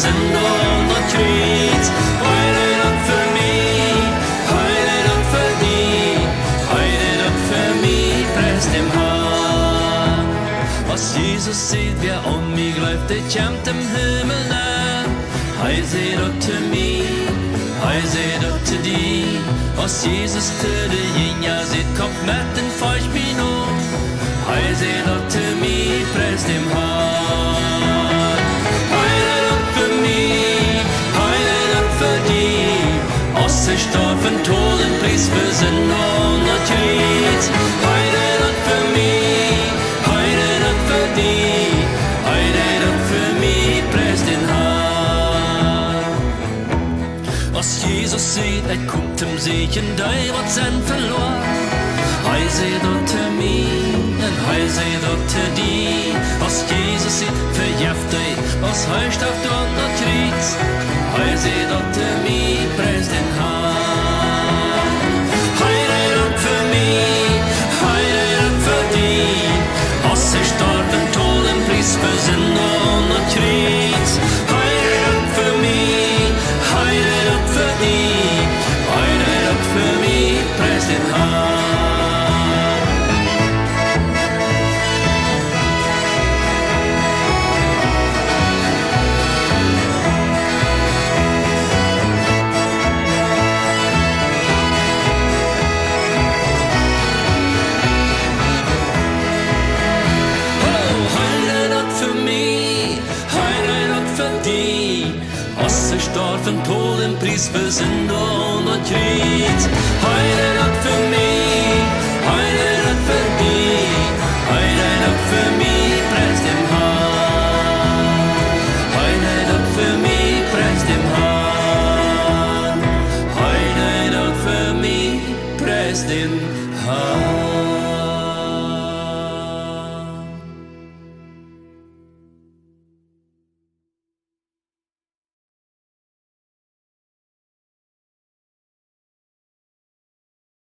synder og noget krig. Højt op for mig, højt op for dig, højt op for mig, præst dem har. Og Jesus siger, vi om mig løfte kæmpe dem himmelen. Hej set op til mig, hej set op til dig. Og Jesus til det jen, jeg set kom med den folk vi nu. Hej set op til mig, præst dem har. Højt op for mig, højt op for dig. Og så står for en tålen pris for synder og noget krig. Højt op for mig, højt op for dig, højt op for mig, præst dem har. Og Jesus siger, at kom til sikken dig, hvor sand forlor. Hej set op til mig, hej set op til dig. Og Jesus siger, forjæft dig, og højst op under krig. Hej set op til mig, præst den har. Højt op for mig, højt op for dig. Og så står den tålen pris for synder under krig. Højt op for mig, højt op for dig, højt op for mig, præst den har. Og så står for en tålen pris for synder og noget krig. Højt op for mig.